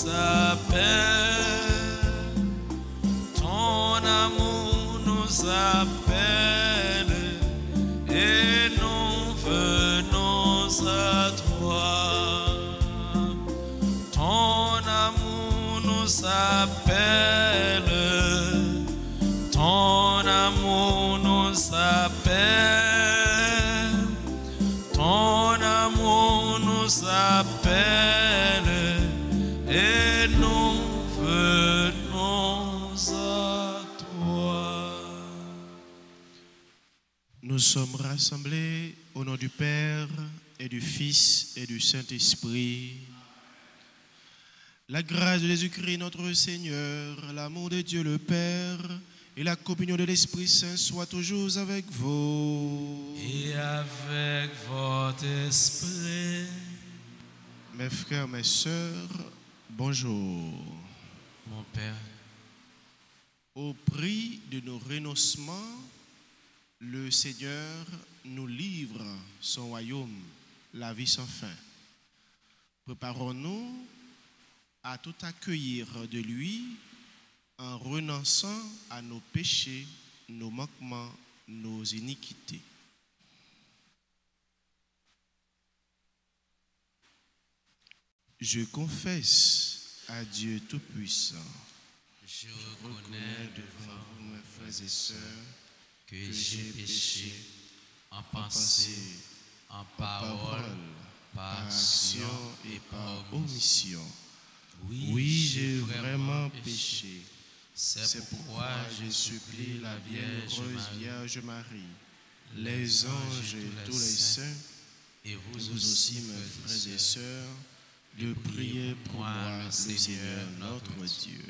appelle, ton amour nous appelle, et nous venons à toi. Ton amour nous appelle, ton amour nous appelle, ton amour nous appelle, et nous venons à toi. Nous sommes rassemblés au nom du Père et du Fils et du Saint-Esprit. La grâce de Jésus-Christ notre Seigneur, l'amour de Dieu le Père et la communion de l'Esprit Saint soient toujours avec vous. Et avec votre esprit. Mes frères, mes sœurs, bonjour. Mon Père, Au prix de nos renoncements, le Seigneur nous livre son royaume, la vie sans fin. Préparons-nous à tout accueillir de lui en renonçant à nos péchés, nos manquements, nos iniquités. Je confesse à Dieu Tout-Puissant, je reconnais devant vous, mes frères et sœurs, que j'ai péché en pensée, en parole, par action et par omission. Oui, j'ai vraiment péché. C'est pourquoi je supplie la Vierge Marie, les anges et tous les saints, et vous aussi, mes frères et sœurs, de prier pour moi, le Seigneur notre Dieu.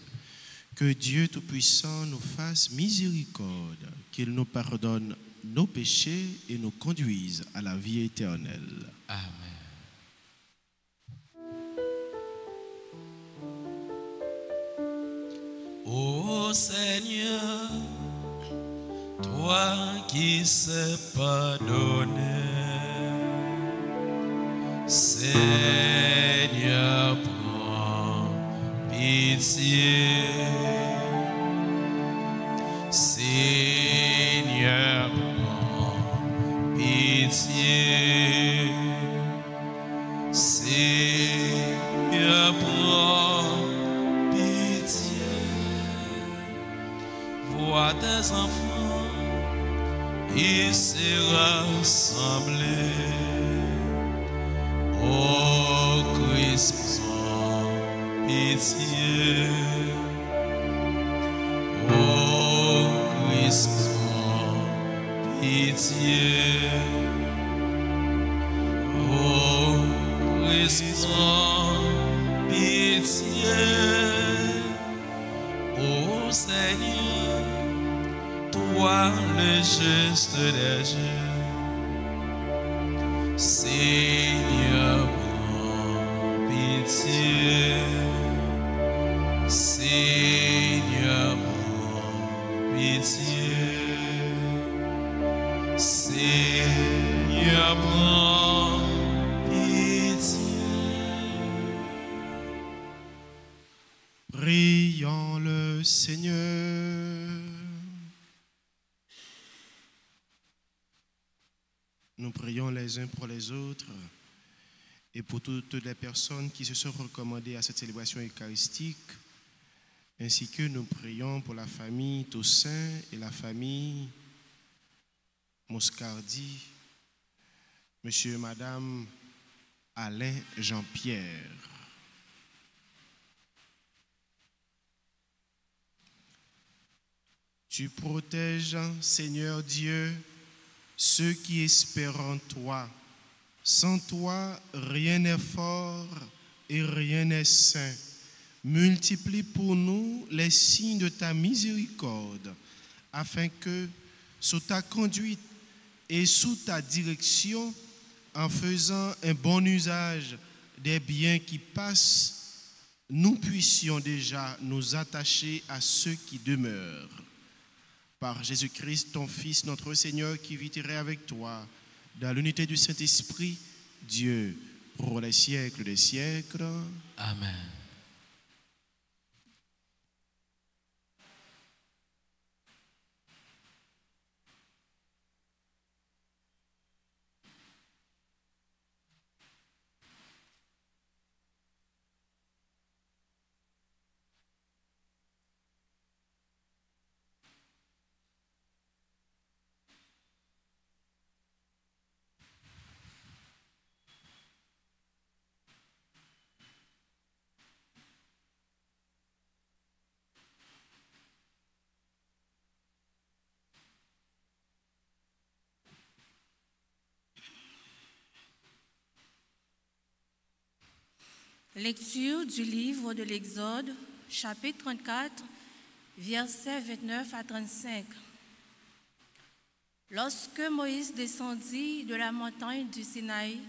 Que Dieu Tout-Puissant nous fasse miséricorde, qu'il nous pardonne nos péchés et nous conduise à la vie éternelle. Amen. Ô Seigneur, toi qui sais pardonner, Seigneur, prends pitié. Seigneur, prends pitié. Seigneur, prends pitié. Vois tes enfants ici rassemblés. Ô Christ, prends pitié. Ô Christ, prends pitié. Ô Christ, prends pitié. Ô Seigneur, toi le juste des dieux, Seigneur, prends pitié. Seigneur, prends pitié. Seigneur, prends pitié. Prions le Seigneur. Nous prions les uns pour les autres et pour toutes les personnes qui se sont recommandées à cette célébration eucharistique, ainsi que nous prions pour la famille Toussaint et la famille Moscardi, monsieur et madame Alain Jean-Pierre. Tu protèges, Seigneur Dieu, ceux qui espèrent en toi. Sans toi, rien n'est fort et rien n'est saint. Multiplie pour nous les signes de ta miséricorde, afin que, sous ta conduite et sous ta direction, en faisant un bon usage des biens qui passent, nous puissions déjà nous attacher à ceux qui demeurent. Par Jésus-Christ, ton Fils, notre Seigneur, qui vit et règne avec toi, dans l'unité du Saint-Esprit, Dieu, pour les siècles des siècles. Amen. Lecture du livre de l'Exode, chapitre 34, versets 29 à 35. Lorsque Moïse descendit de la montagne du Sinaï,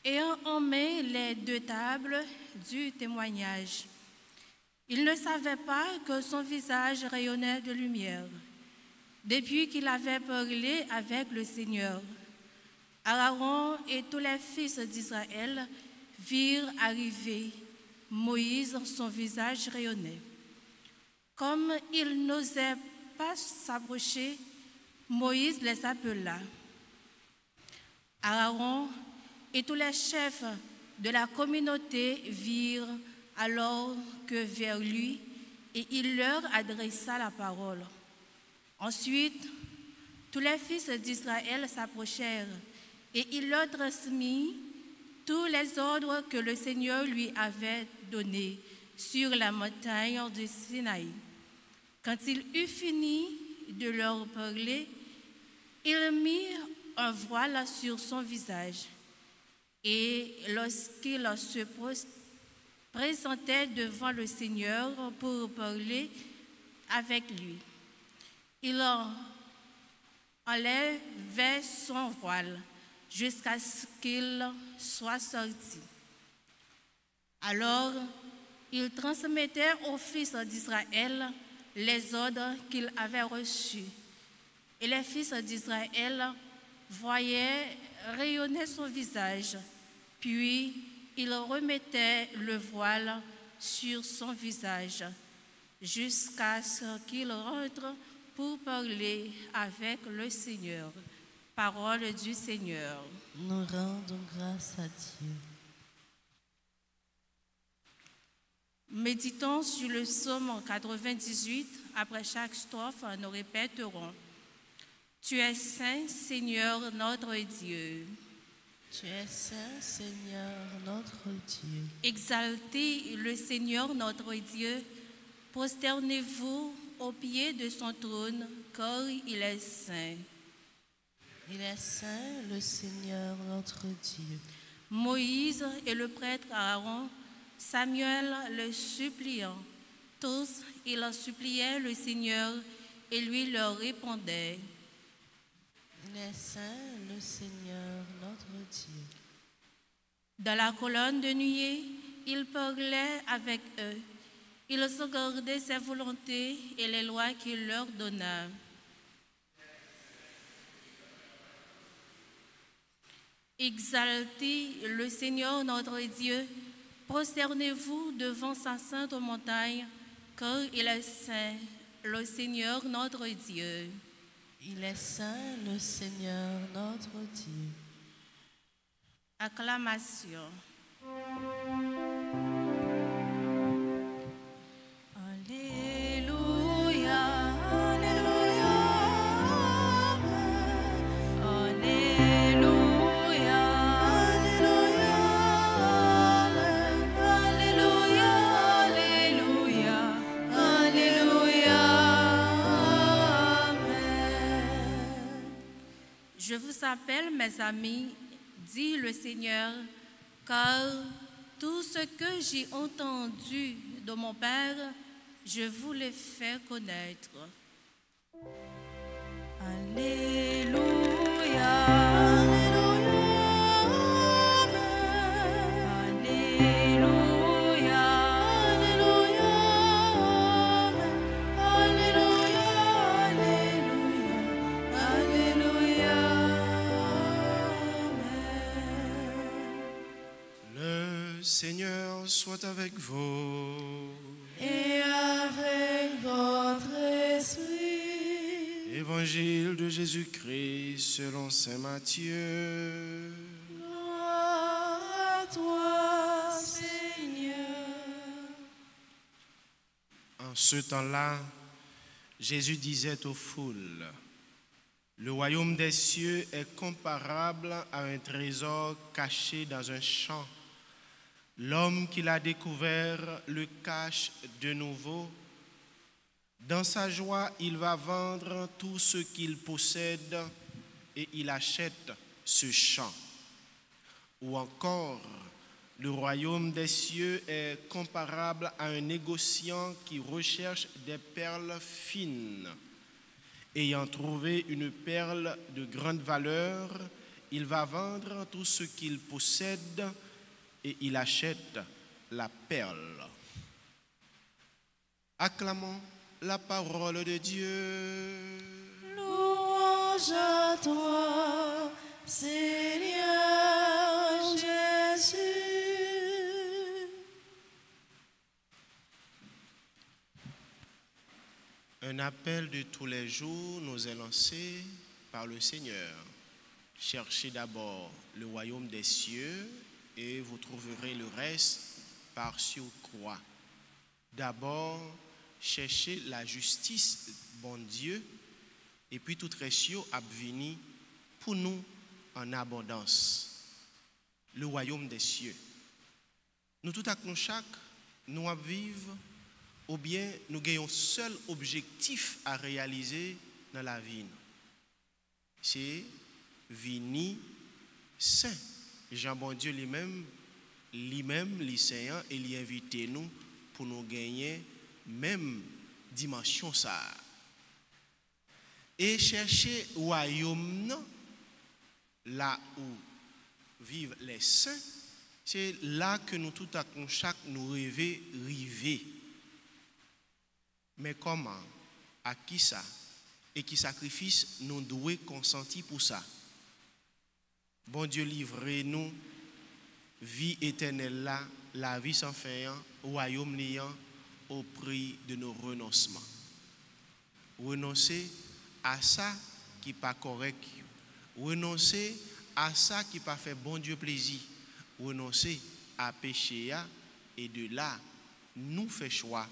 ayant en main les 2 tables du témoignage, il ne savait pas que son visage rayonnait de lumière, depuis qu'il avait parlé avec le Seigneur. Aaron et tous les fils d'Israël virent arriver Moïse, son visage rayonnait. Comme ils n'osaient pas s'approcher, Moïse les appela. Aaron et tous les chefs de la communauté virent alors que vers lui, et il leur adressa la parole. Ensuite, tous les fils d'Israël s'approchèrent, et il leur transmit tous les ordres que le Seigneur lui avait donnés sur la montagne du Sinaï. Quand il eut fini de leur parler, il mit un voile sur son visage. Et lorsqu'il se présentait devant le Seigneur pour parler avec lui, il enlevait son voile jusqu'à ce qu'il soit sorti. Alors, il transmettait aux fils d'Israël les ordres qu'il avait reçus. Et les fils d'Israël voyaient rayonner son visage, puis il remettait le voile sur son visage jusqu'à ce qu'il rentre pour parler avec le Seigneur. Parole du Seigneur. Nous rendons grâce à Dieu. Méditons sur le psaume 98. Après chaque strophe, nous répéterons: Tu es saint, Seigneur notre Dieu. Tu es saint, Seigneur notre Dieu. Exaltez le Seigneur notre Dieu. Prosternez-vous au pied de son trône, car il est saint. Il est saint, le Seigneur notre Dieu. Moïse et le prêtre Aaron, Samuel le suppliant, tous ils suppliaient le Seigneur et lui leur répondait. Il est saint, le Seigneur notre Dieu. Dans la colonne de nuée, il parlait avec eux. Ils regardaient ses volontés et les lois qu'il leur donna. Exaltez le Seigneur notre Dieu, prosternez-vous devant sa sainte montagne, car il est saint, le Seigneur notre Dieu. Il est saint, le Seigneur notre Dieu. Acclamation. Je vous appelle, mes amis, dit le Seigneur, car tout ce que j'ai entendu de mon Père, je vous l'ai fait connaître. Alléluia. Seigneur soit avec vous. Et avec votre esprit. Évangile de Jésus-Christ selon saint Matthieu. Gloire à toi, Seigneur. En ce temps-là, Jésus disait aux foules: Le royaume des cieux est comparable à un trésor caché dans un champ. L'homme qui l'a découvert le cache de nouveau. Dans sa joie, il va vendre tout ce qu'il possède et il achète ce champ. Ou encore, Le royaume des cieux est comparable à un négociant qui recherche des perles fines. Ayant trouvé une perle de grande valeur, il va vendre tout ce qu'il possède et il achète la perle. Acclamons la parole de Dieu. Louange à toi, Seigneur Jésus. Un appel de tous les jours nous est lancé par le Seigneur. Cherchez d'abord le royaume des cieux et vous trouverez le reste par surcroît. D'abord, cherchez la justice, bon Dieu, et puis tout reste a venu pour nous en abondance. Le royaume des cieux. Nous tout à coup chaque, nous vivons ou bien nous avons un seul objectif à réaliser dans la vie. C'est venir saint. Jean bon Dieu lui-même, lycéen, et il invite nous pour nous gagner même dimension ça. Et chercher royaume là où vivent les saints, c'est là que nous tout à coup chaque nous rêver river. Mais comment, à qui ça, et qui sacrifice nous devons consentir pour ça. Bon Dieu, livrez-nous vie éternelle là, la vie sans fin, royaume liant au prix de nos renoncements. Renoncer à ça qui n'est pas correct. Renoncer à ça qui n'a pas fait bon Dieu plaisir. Renoncer à péché et de là, nous fait choix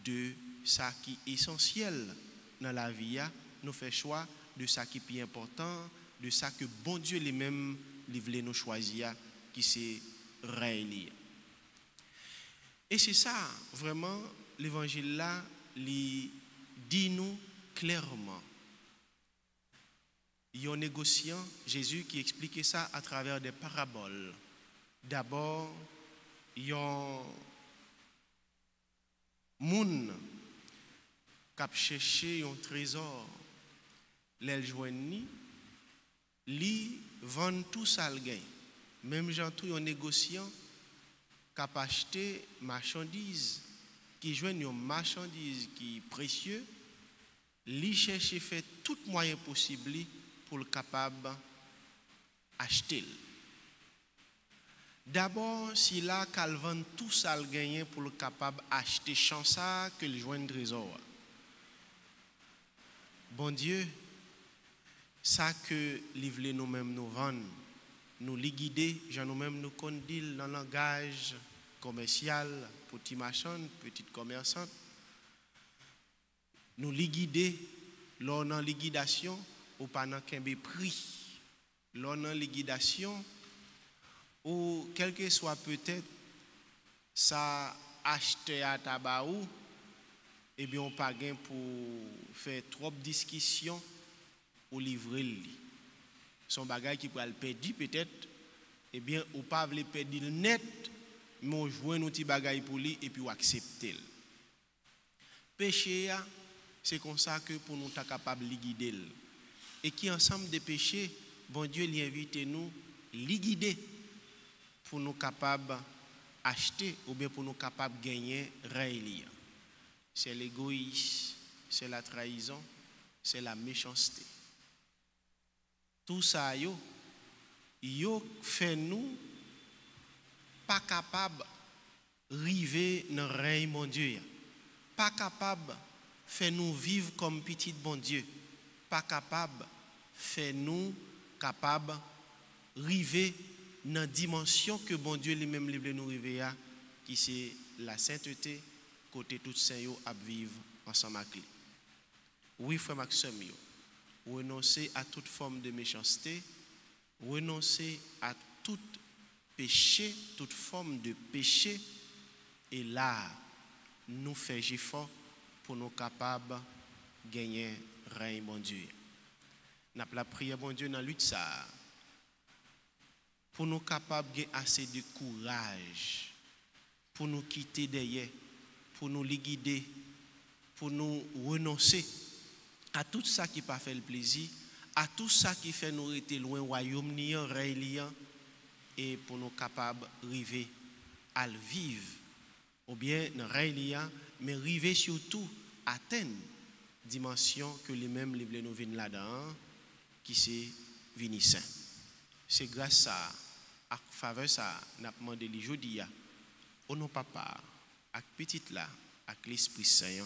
de ça qui est essentiel dans la vie, nous fait choix de ça qui est plus important, de ça que bon Dieu lui-même voulait nous choisir, qui c'est réel. Et c'est ça, vraiment, l'évangile là, il dit nous clairement. Il y a un négociant, Jésus, qui expliquait ça à travers des paraboles. D'abord, il y a un monde qui a cherché un trésor, les joignent, li vendent tout ça le gain. Même gens tout un négociant qui a acheté marchandises, qui joignent une marchandise qui est précieuse, li cherche fait tout moyen possible pour le capable acheter. D'abord, si là qu'elle vend tout ça le gain pour le capable acheter chansa que le joigne trésor. Bon Dieu, ça que livrer nous-mêmes nous vendre, nous les guider, genre nous-mêmes nous conduire dans le langage commercial, petit marchand, petite commerçante, nous les guider, lors de liquidation ou pendant qu'un prix, lors de liquidation ou quel que soit peut-être ça acheter à tabac ou et bien on pas gain pour faire trop de discussions ou livrer lui. Son bagage qui peut le perdre peut-être et bien ou pas le perdre net mais on joue un petit bagage pour lui et puis on accepter. Péché c'est comme ça que pour nous être capable de guider et qui ensemble de péchés bon Dieu lui invite nous les guider pour nous capables acheter ou bien pour nous capables gagner réellement. C'est l'égoïsme, c'est la trahison, c'est la méchanceté. Tout ça yo fait nous pas capables river dans le règne mon Dieu. Pas capable fait nous vivre comme petit bon Dieu. Pas capable fait nous capable river dans la dimension que bon Dieu lui-même veut nous river à, qui c'est la sainteté, côté tout saint yo à vivre ensemble avec lui. Oui, frère Maxime, renoncer à toute forme de méchanceté, renoncer à tout péché, toute forme de péché, et là, nous faisons effort pour nous capables de gagner le règne, bon Dieu. Nous avons la prière, bon Dieu, dans la lutte ça. pour nous capables d'avoir assez de courage, pour nous quitter derrière, pour nous les guider, pour nous renoncer à tout ça qui pas fait le plaisir, à tout ça qui fait nous rester loin royaume niant, réliant, et pour nous capables d'arriver à le vivre, ou bien dans réliant, mais arriver surtout à atteindre dimension que les mêmes les nous viennent là-dedans, qui c'est vinissant. C'est grâce à faveur ça, n'a demandé les jeudi au nom papa, avec petite là, avec l'Esprit Saint.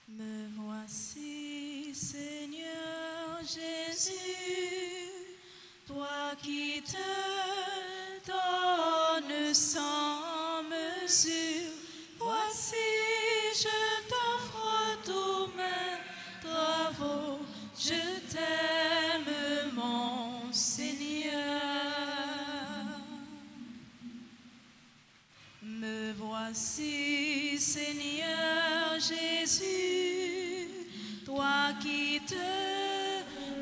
Me voici, Seigneur Jésus, toi qui te donnes sans mesure. Voici, je t'offre tous mes travaux, je t'aime, mon Seigneur. Me voici, Seigneur Jésus, toi qui te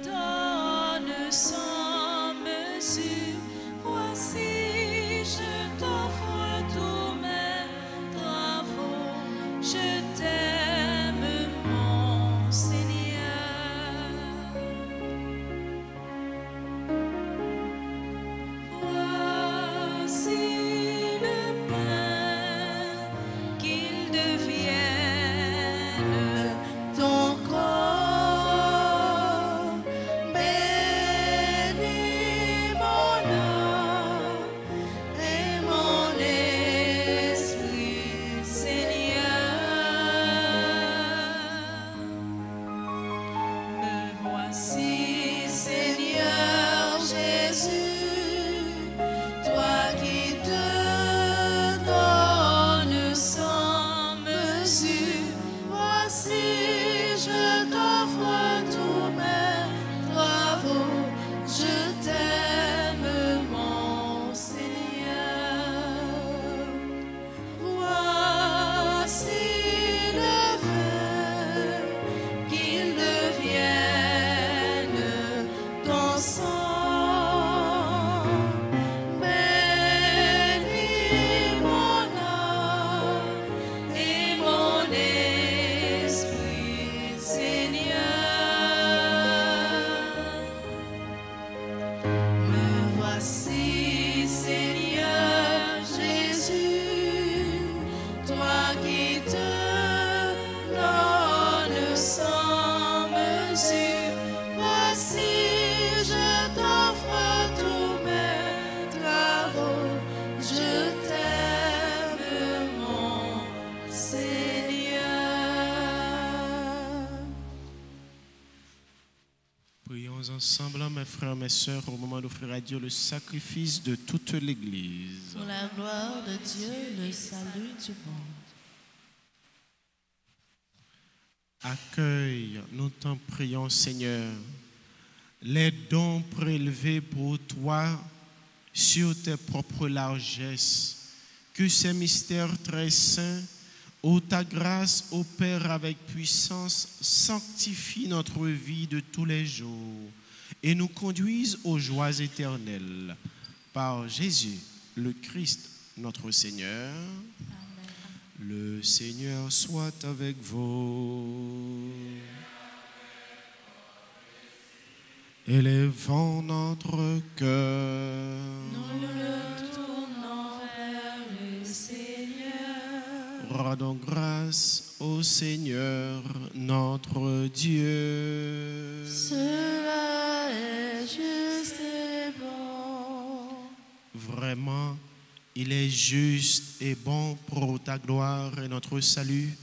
donnes sans mesure. Voici, je t'offre tous mes travaux, je t'aime, mon Seigneur. Voici le pain, qu'il devienne ton corps. Bénis mon âme et mon esprit, Seigneur. Me voici, Seigneur Jésus, toi qui te donnes sans mesure. Voici, je t'offre tous mes travaux, je t'aime, mon Seigneur. Voici le vin, qu'il devienne ton sang. Bénis mon âme et mon esprit, Seigneur. Me voici, Seigneur Jésus, toi qui te donnes sans mesure. Voici, je t'offre tous mes travaux, je t'aime, mon Seigneur. Prions ensemble, mes frères, mes sœurs, au moment d'offrir à Dieu le sacrifice de toute l'Église. Pour la gloire de Dieu, le salut du monde. Accueille, nous t'en prions, Seigneur, les dons prélevés pour toi sur tes propres largesses. Que ces mystères très saints, ô ta grâce opère avec puissance, sanctifie notre vie de tous les jours et nous conduise aux joies éternelles. Par Jésus, le Christ, notre Seigneur. Le Seigneur soit avec vous. Élevons notre cœur. Nous le tournons vers le Seigneur. Rendons grâce au Seigneur, notre Dieu. Cela est juste et bon. Vraiment, il est juste et bon pour ta gloire et notre salut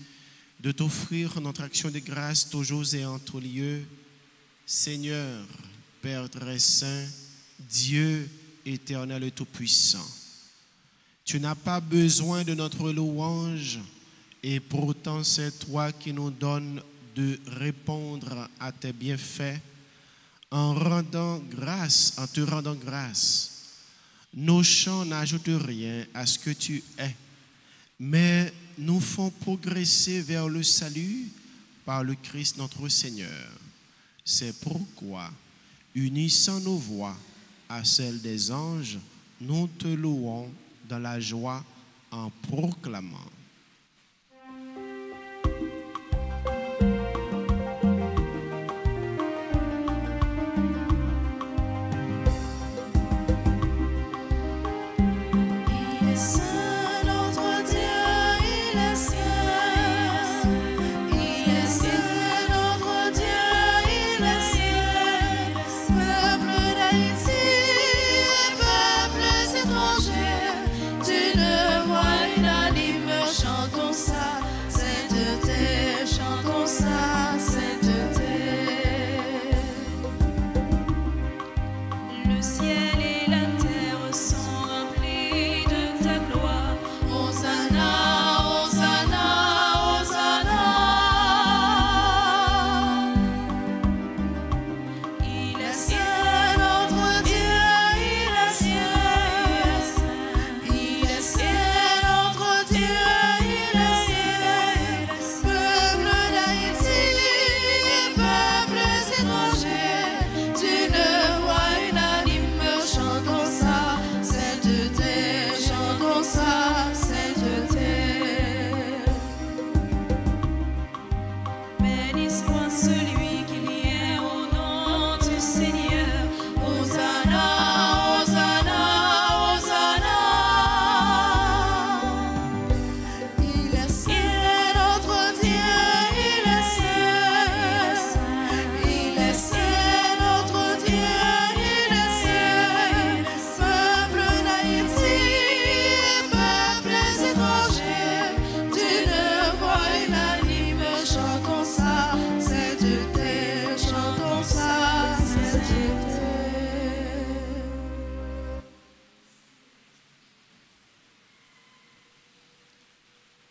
de t'offrir notre action de grâce toujours et en tout lieu. Seigneur, Père très saint, Dieu éternel et tout-puissant, Tu n'as pas besoin de notre louange, et pourtant c'est toi qui nous donnes de répondre à tes bienfaits en te rendant grâce. Nos chants n'ajoutent rien à ce que tu es, mais nous font progresser vers le salut par le Christ notre Seigneur. C'est pourquoi, unissant nos voix à celles des anges, nous te louons dans la joie en proclamant.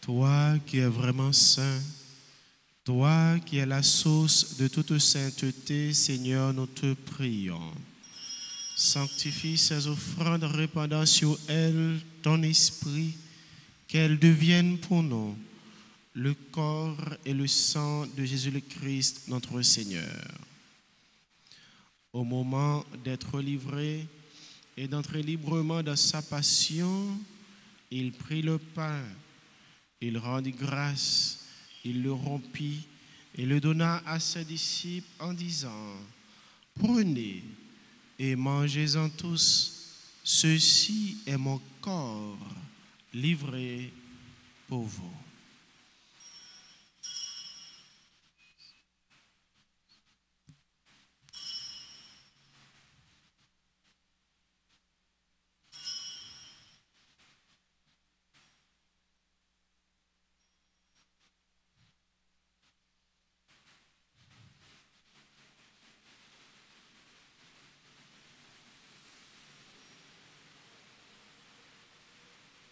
Toi qui es vraiment saint, toi qui es la source de toute sainteté, Seigneur, nous te prions. Sanctifie ces offrandes, répandant sur elles ton esprit, qu'elles deviennent pour nous le corps et le sang de Jésus le Christ, notre Seigneur. Au moment d'être livré et d'entrer librement dans sa passion, il prit le pain. Il rendit grâce, il le rompit et le donna à ses disciples en disant, « Prenez et mangez-en tous, ceci est mon corps livré pour vous. »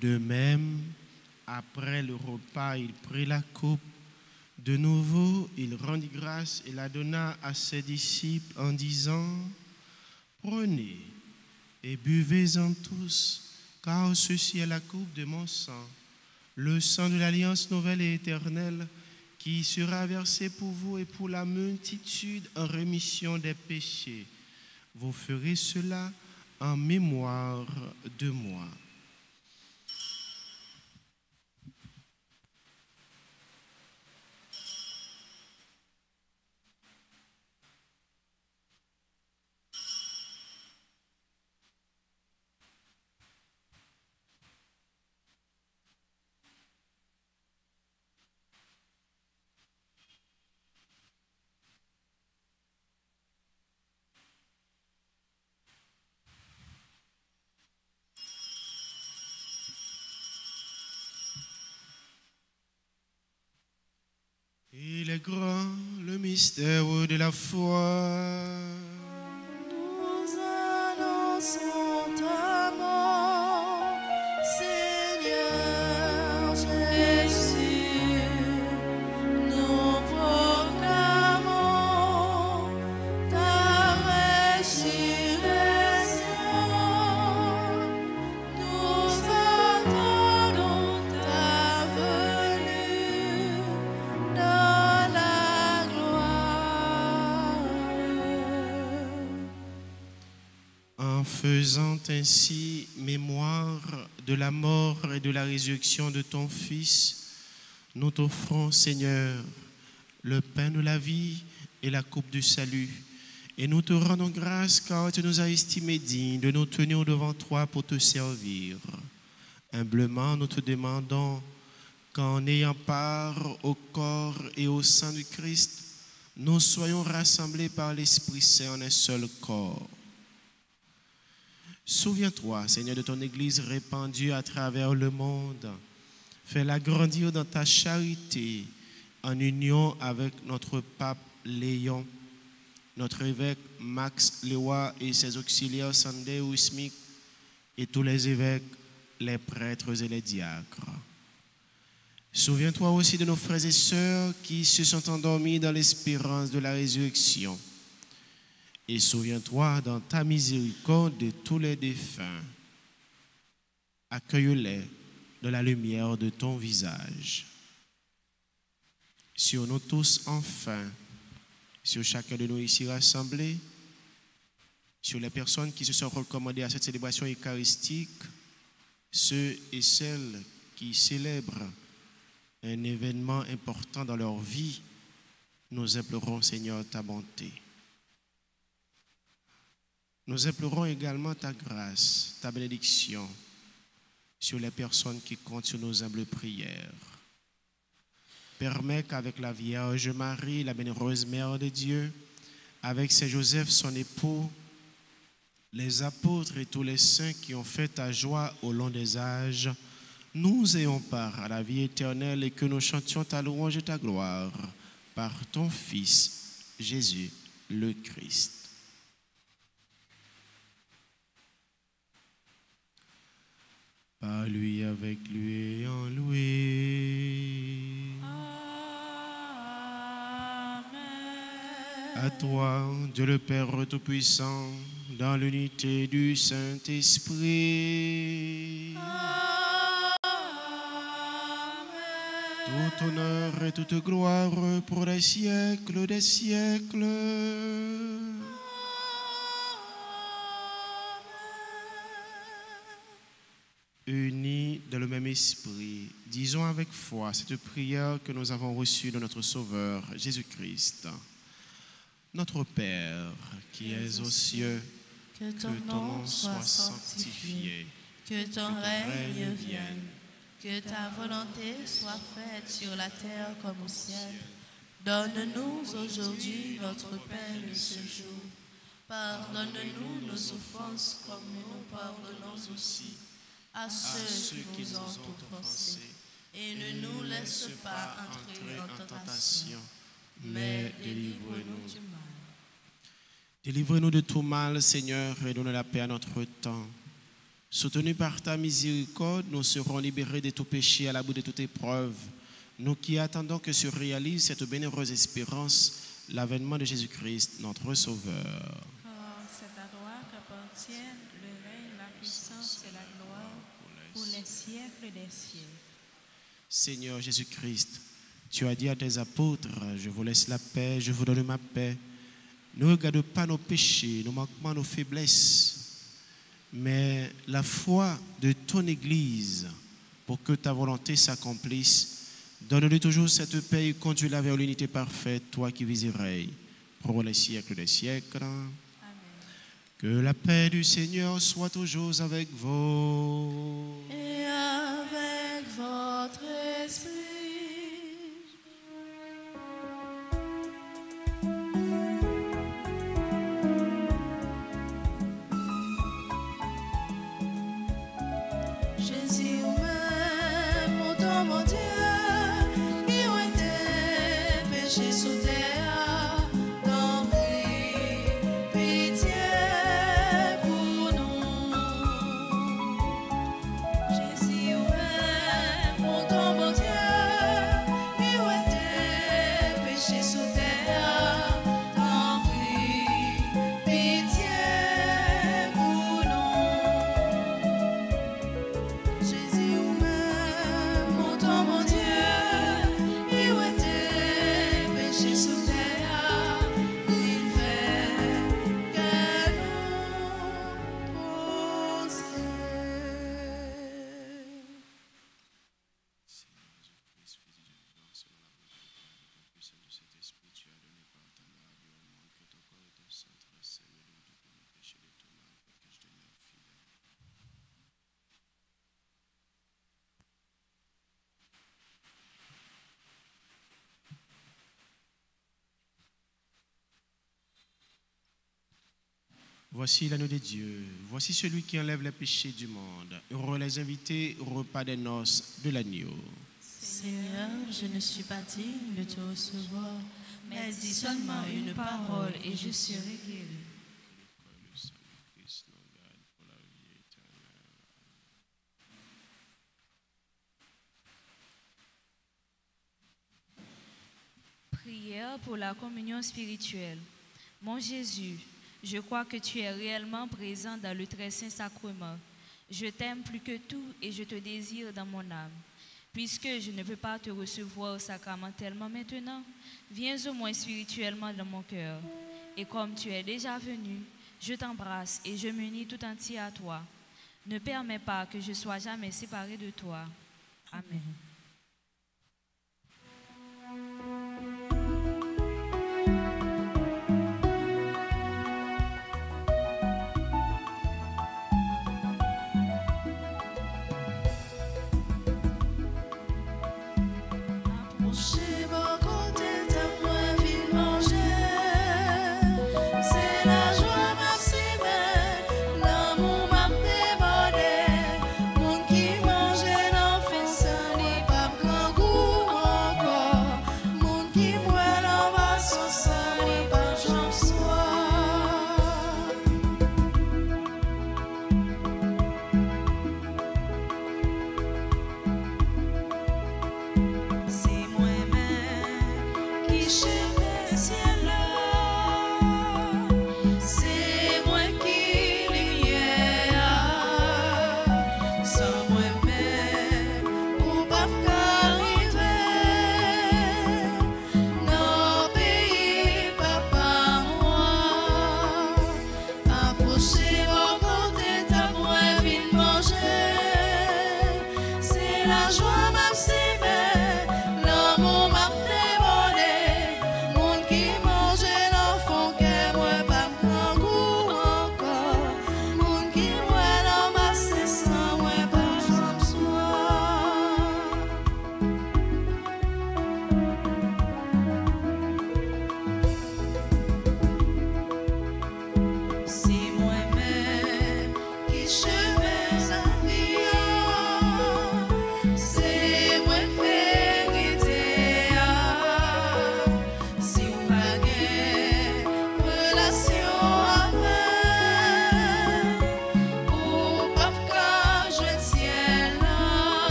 De même, après le repas, il prit la coupe. De nouveau, il rendit grâce et la donna à ses disciples en disant, « Prenez et buvez-en tous, car ceci est la coupe de mon sang, le sang de l'alliance nouvelle et éternelle, qui sera versé pour vous et pour la multitude en rémission des péchés. Vous ferez cela en mémoire de moi. » Il est grand le mystère de la foi. Nous annonçons ta mort, Seigneur. faisant ainsi mémoire de la mort et de la résurrection de ton Fils, nous t'offrons, Seigneur, le pain de la vie et la coupe du salut. Et nous te rendons grâce car tu nous as estimés dignes de nous tenir devant toi pour te servir. Humblement, nous te demandons qu'en ayant part au corps et au sang du Christ, nous soyons rassemblés par l'Esprit Saint en un seul corps. Souviens-toi, Seigneur, de ton Église répandue à travers le monde. Fais-la grandir dans ta charité en union avec notre pape Léon, notre évêque Max Lewa et ses auxiliaires Sandé Ousmik et tous les évêques, les prêtres et les diacres. Souviens-toi aussi de nos frères et sœurs qui se sont endormis dans l'espérance de la résurrection. Et souviens-toi dans ta miséricorde de tous les défunts. Accueille-les de la lumière de ton visage. Sur nous tous enfin, sur chacun de nous ici rassemblés, sur les personnes qui se sont recommandées à cette célébration eucharistique, ceux et celles qui célèbrent un événement important dans leur vie, nous implorons, Seigneur, ta bonté. Nous implorons également ta grâce, ta bénédiction sur les personnes qui comptent sur nos humbles prières. Permets qu'avec la Vierge Marie, la bienheureuse Mère de Dieu, avec Saint Joseph, son époux, les apôtres et tous les saints qui ont fait ta joie au long des âges, nous ayons part à la vie éternelle et que nous chantions ta louange et ta gloire par ton Fils, Jésus le Christ. Par lui, avec lui et en lui. À toi, Dieu le Père Tout-Puissant, dans l'unité du Saint-Esprit. Tout honneur et toute gloire pour les siècles des siècles. Unis dans le même esprit, disons avec foi cette prière que nous avons reçue de notre Sauveur Jésus-Christ. Notre Père, qui es aux cieux, que ton nom soit sanctifié, que ton règne vienne, que ta volonté soit faite sur la terre comme au ciel. Donne-nous aujourd'hui notre pain de ce jour. Pardonne-nous nos offenses comme nous pardonnons aussi à ceux qui nous ont offensés. Et ne nous laisse pas entrer en tentation, mais délivre-nous du mal. Délivre-nous de tout mal, Seigneur, et donne la paix à notre temps. Soutenus par ta miséricorde, nous serons libérés de tout péché à l'abri de toute épreuve. Nous qui attendons que se réalise cette bienheureuse espérance, l'avènement de Jésus-Christ, notre Sauveur. Car c'est à toi qu'appartiennent le règne, la puissance et la gloire pour les siècles des siècles. Seigneur Jésus-Christ, tu as dit à tes apôtres, je vous laisse la paix, je vous donne ma paix. Ne regarde pas nos péchés, nos manquements, nos faiblesses, mais la foi de ton Église pour que ta volonté s'accomplisse. Donne-lui toujours cette paix et conduis-la vers l'unité parfaite, toi qui vis et règnes pour les siècles des siècles. Amen. Que la paix du Seigneur soit toujours avec vous. Et avec votre esprit. Jésus, même pour ton mon Dieu, qui ont été péchés sous terre, t'en prie, pitié pour nous. Jésus, même pour ton mon Dieu, Voici l'agneau de Dieu, voici celui qui enlève les péchés du monde. Heureux les invités au repas des noces de l'agneau. Seigneur, je ne suis pas digne de te recevoir, mais dis seulement une parole et je serai guéri. Prière pour la communion spirituelle. Mon Jésus, je crois que tu es réellement présent dans le très saint sacrement. Je t'aime plus que tout et je te désire dans mon âme. Puisque je ne peux pas te recevoir sacramentellement maintenant, viens au moins spirituellement dans mon cœur. Et comme tu es déjà venu, je t'embrasse et je m'unis tout entier à toi. Ne permets pas que je sois jamais séparé de toi. Amen.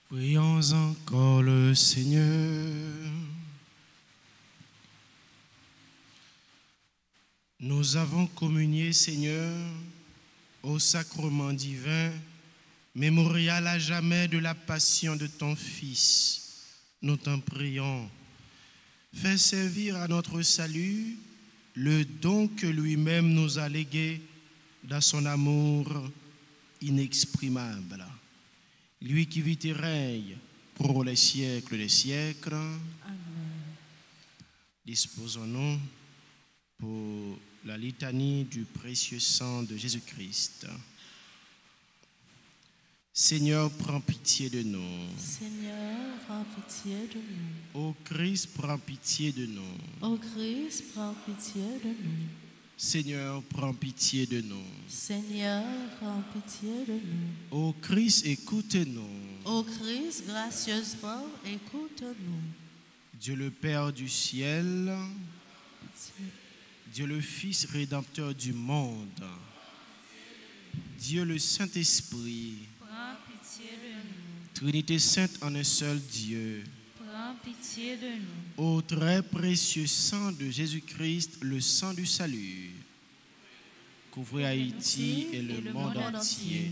Prions encore le Seigneur. Nous avons communié, Seigneur, au sacrement divin, mémorial à jamais de la passion de ton Fils. Nous t'en prions. Fais servir à notre salut le don que lui-même nous a légué dans son amour inexprimable. Lui qui vit et règne pour les siècles des siècles. Amen. Disposons-nous pour la litanie du précieux sang de Jésus-Christ. Seigneur, prends pitié de nous. Seigneur, prends pitié de nous. Ô Christ, prends pitié de nous. Ô Christ, prends pitié de nous. Seigneur, prends pitié de nous. Seigneur, prends pitié de nous. Ô Christ, écoute-nous. Ô Christ, gracieusement, écoute-nous. Dieu le Père du ciel, Pitié. Dieu le Fils rédempteur du monde, Dieu le Saint-Esprit, Prends pitié de nous. Trinité sainte en un seul Dieu. Prends pitié de nous. Ô très précieux sang de Jésus-Christ, le sang du salut, couvrez Haïti et le monde entier.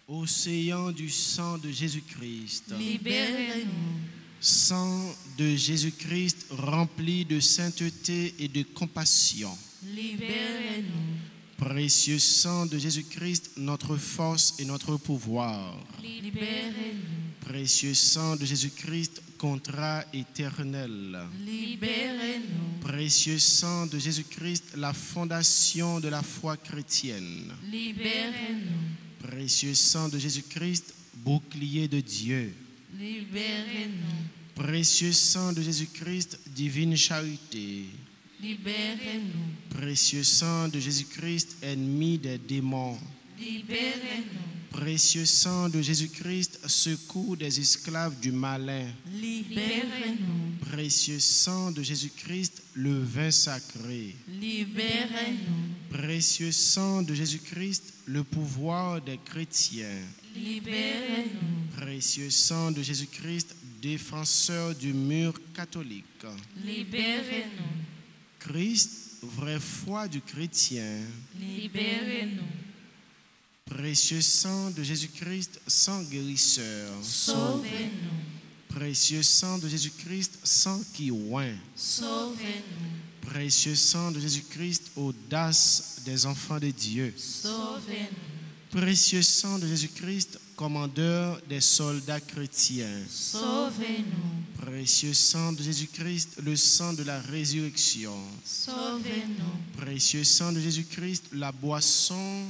Océan du sang de Jésus-Christ, Libérez-nous. sang de Jésus-Christ rempli de sainteté et de compassion. Libérez-nous. Précieux sang de Jésus-Christ, notre force et notre pouvoir. Libérez-nous. Précieux sang de Jésus-Christ, contrat éternel. Libérez-nous. Précieux sang de Jésus-Christ, la fondation de la foi chrétienne. Libérez-nous. Précieux sang de Jésus-Christ, bouclier de Dieu. Libérez-nous. Précieux sang de Jésus-Christ, divine charité. Libérez-nous. Précieux sang de Jésus-Christ, ennemi des démons. Libérez-nous. Précieux sang de Jésus-Christ, secours des esclaves du malin. Libérez-nous. Précieux sang de Jésus-Christ, le vin sacré. Libérez-nous. Précieux sang de Jésus-Christ, le pouvoir des chrétiens. Libérez-nous. Précieux sang de Jésus-Christ, défenseur du mur catholique. Libérez-nous. Christ, vraie foi du chrétien. Libérez-nous. Précieux sang de Jésus-Christ, sang guérisseur. Sauvez-nous. Précieux sang de Jésus-Christ, sang qui oint. Sauvez-nous. Précieux sang de Jésus-Christ, audace des enfants de Dieu. Sauvez-nous. Précieux sang de Jésus-Christ, commandeur des soldats chrétiens. Sauvez-nous. Précieux sang de Jésus-Christ, le sang de la résurrection. Sauvez-nous. Précieux sang de Jésus-Christ, la boisson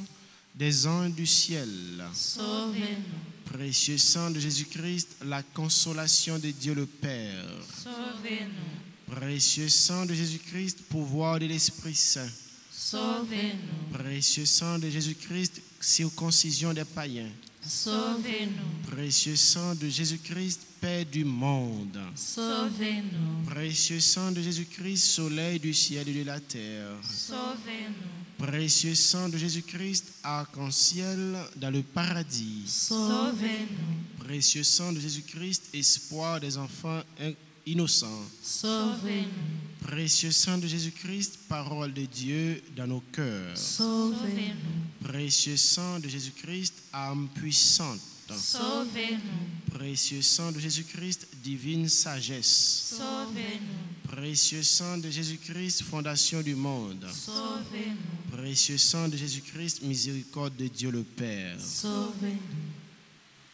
des anges du ciel. Sauvez-nous. Précieux sang de Jésus-Christ, la consolation de Dieu le Père. Sauvez-nous. Précieux sang de Jésus-Christ, pouvoir de l'Esprit Saint. Sauvez-nous. Précieux sang de Jésus-Christ, circoncision des païens. Sauvez-nous. Précieux sang de Jésus-Christ, paix du monde. Sauvez-nous. Précieux sang de Jésus-Christ, soleil du ciel et de la terre. Sauvez-nous. Précieux sang de Jésus-Christ, arc-en-ciel dans le paradis. Sauvez-nous. Précieux sang de Jésus-Christ, espoir des enfants innocents. Sauvez-nous. Précieux sang de Jésus-Christ, parole de Dieu dans nos cœurs. Sauvez-nous. Précieux sang de Jésus-Christ, âme puissante. Sauvez-nous. Précieux sang de Jésus-Christ, divine sagesse. Sauvez-nous. Précieux sang de Jésus-Christ, fondation du monde. Sauvez-nous. Précieux sang de Jésus-Christ, miséricorde de Dieu le Père. Sauvez-nous.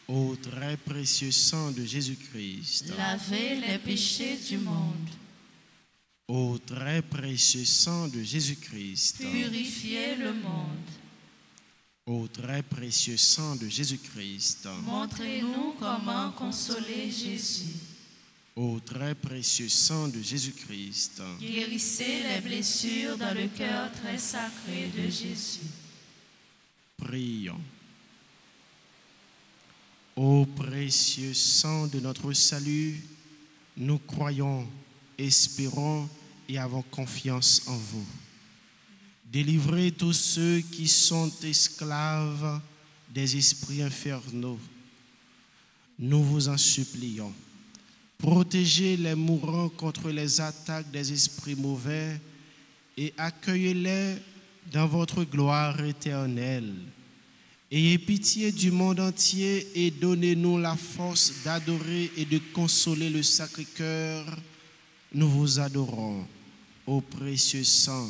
Ô très précieux sang de Jésus-Christ. Lavez les péchés du monde. Ô très précieux sang de Jésus-Christ. Purifiez le monde. Ô très précieux sang de Jésus-Christ. Montrez-nous comment consoler Jésus. Ô très précieux sang de Jésus-Christ. Guérissez les blessures dans le cœur très sacré de Jésus. Prions. Ô précieux sang de notre salut, nous croyons, espérons et avons confiance en vous. Délivrez tous ceux qui sont esclaves des esprits infernaux. Nous vous en supplions. Protégez les mourants contre les attaques des esprits mauvais et accueillez-les dans votre gloire éternelle. Ayez pitié du monde entier et donnez-nous la force d'adorer et de consoler le Sacré-Cœur. Nous vous adorons au précieux sang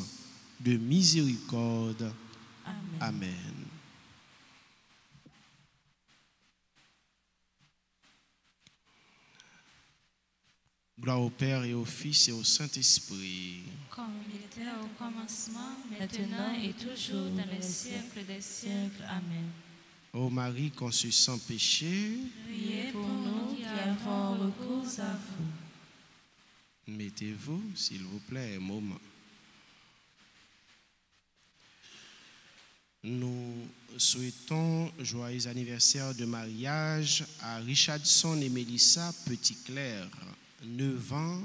de miséricorde. Amen. Amen. Gloire au Père et au Fils et au Saint-Esprit. Comme il était au commencement, maintenant et toujours dans les siècles des siècles. Amen. Ô Marie conçue sans péché, Priez pour nous qui avons recours à vous. mettez-vous, s'il vous plaît, un moment. Nous souhaitons joyeux anniversaire de mariage à Richardson et Mélissa Petit-Clair, 9 ans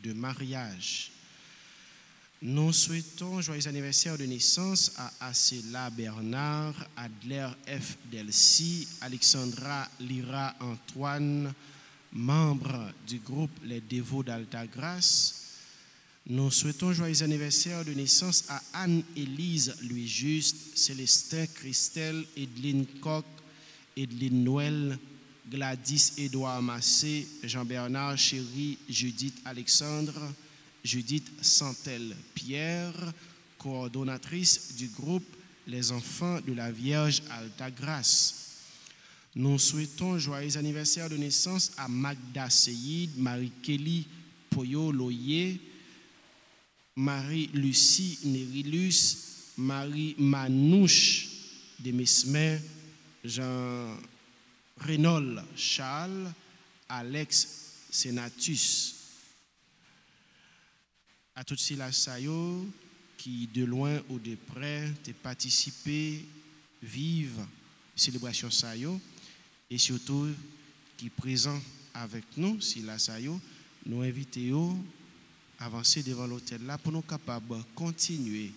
de mariage. Nous souhaitons joyeux anniversaire de naissance à Acela Bernard, Adler F. Delcy, Alexandra Lyra Antoine, membre du groupe Les Dévots d'Altagrace. Nous souhaitons joyeux anniversaire de naissance à Anne-Élise Louis-Juste, Célestin Christelle, Edelyne Coq, Edelyne Noël, Gladys Édouard Massé, Jean-Bernard Chéry, Judith Alexandre, Judith Santel Pierre, coordonnatrice du groupe Les Enfants de la Vierge Altagrace. Nous souhaitons joyeux anniversaire de naissance à Magda Seyid, Marie-Kelly Poyo Loyer, Marie-Lucie Nérilus, Marie-Manouche de Mesmer, Jean-Rénol Charles, Alex Senatus. À toutes ces lassayos qui, de loin ou de près, ont participé, vivent célébration sayo, et surtout qui présent avec nous, si lassayos, nous invitons à avancer devant l'autel là pour nous capables de continuer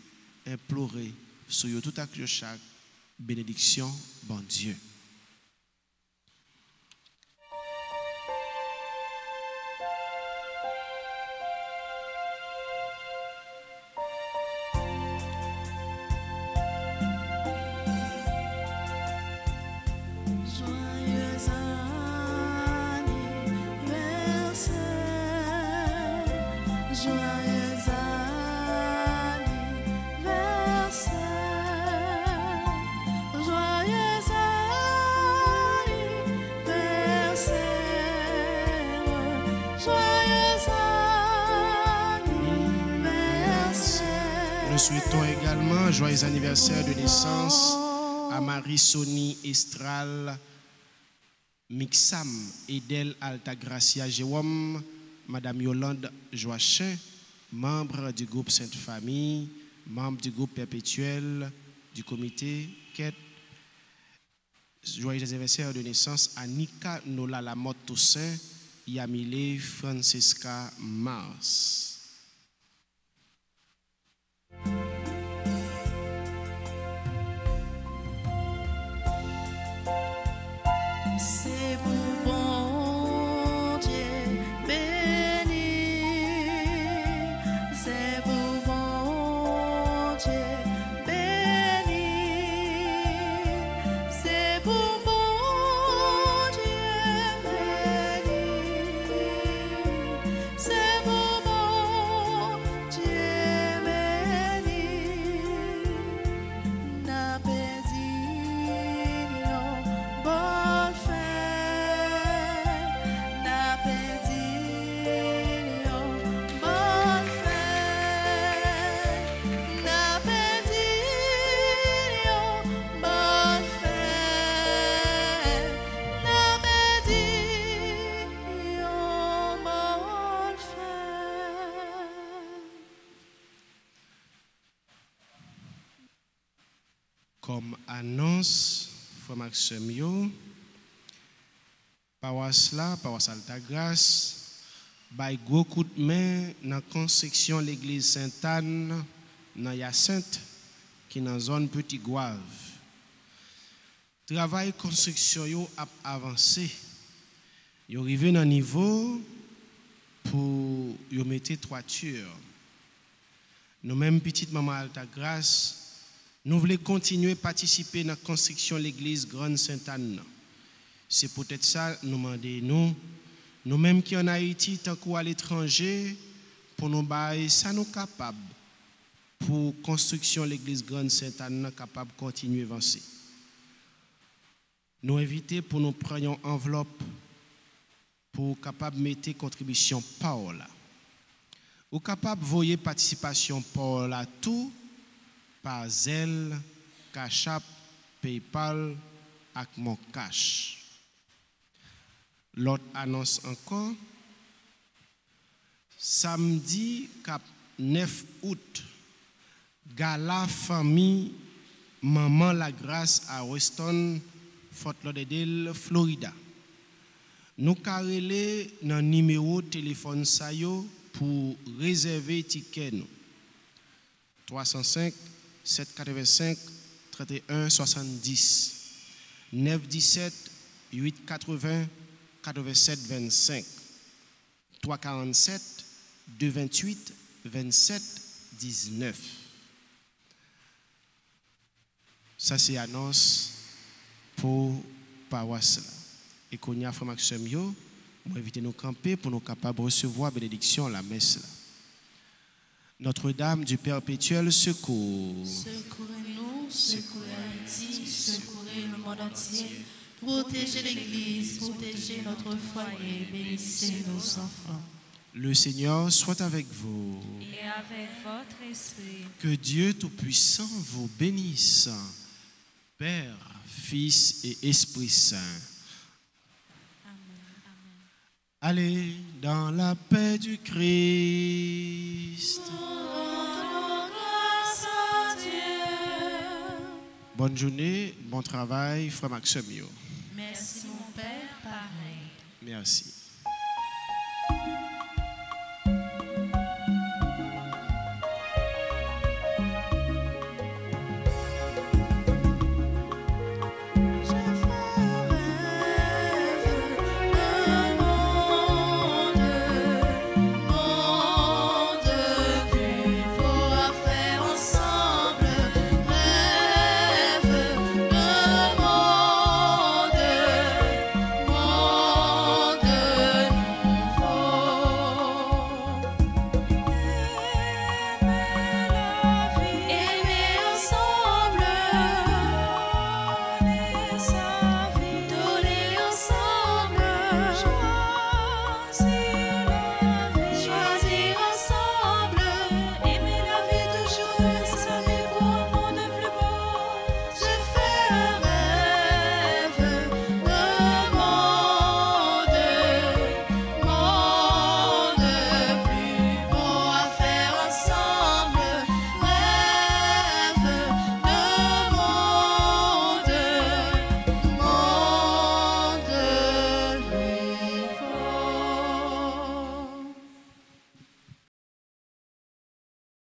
à implorer sur tout acte chaque bénédiction, bon Dieu. Nous souhaitons également joyeux anniversaire de naissance à Marie-Sonie Estral Mixam, Edel Altagracia Jérôme, Madame Yolande Joachin, membre du groupe Sainte Famille, membre du groupe Perpétuel, du comité Quête. Joyeux anniversaire de naissance à Nika Nola Lamotte Toussaint, Yamile Francesca Mars. C'est vous, bon Dieu béni. C'est vous, bon Dieu béni. C'est vous, bon Dieu béni. C'est vous, bon Dieu béni. N'a Comme annonce, Frère Maxime Yo, paroisse là, paroisse Altagrace, bail gros coup de main dans la construction de l'église Sainte-Anne, dans Hyacinthe, qui est dans la zone Petit Gouave. Travail construction yo a avancé Ils arrivent à un niveau pour y mettre toiture. Nous-mêmes, petite maman Alta Grâce, nous voulons continuer à participer à la construction de l'église Grande Sainte-Anne. C'est peut-être ça, nous demandons, nous-mêmes qui en Haïti, tant qu'à l'étranger, pour nous bailler, ça nous capable pour la construction de l'église Grande Sainte-Anne, capable de continuer à avancer. Nous invitons pour nous prendre une enveloppe pour capable de mettre contribution par là. Ou capable de voyer participation par là tout par Zelle, Cash App, PayPal et mon cash. L'autre annonce encore, samedi 9 août, gala famille Maman La Grâce à Weston, Fort Lauderdale, Florida. Nous carrelons dans le numéro de téléphone Sayo pour réserver ticket nous. 305 785 31 70 917 880 87 25 347 228 27 19. Ça c'est annonce pour paroisse là. Et qu'on y a frère Maxime yo, moi inviter nous camper pour nous capables de recevoir bénédiction la messe là. Notre-Dame du Perpétuel secours. Secourez-nous, secourez Haïti, secourez le monde entier. Protégez l'Église, protégez notre foyer, bénissez nos enfants. Le Seigneur soit avec vous. Et avec votre esprit. Que Dieu Tout-Puissant vous bénisse, Père, Fils et Esprit Saint. Allez dans la paix du Christ. Bonne journée, bon travail, frère Maxime. Merci mon Père, pareil. Merci.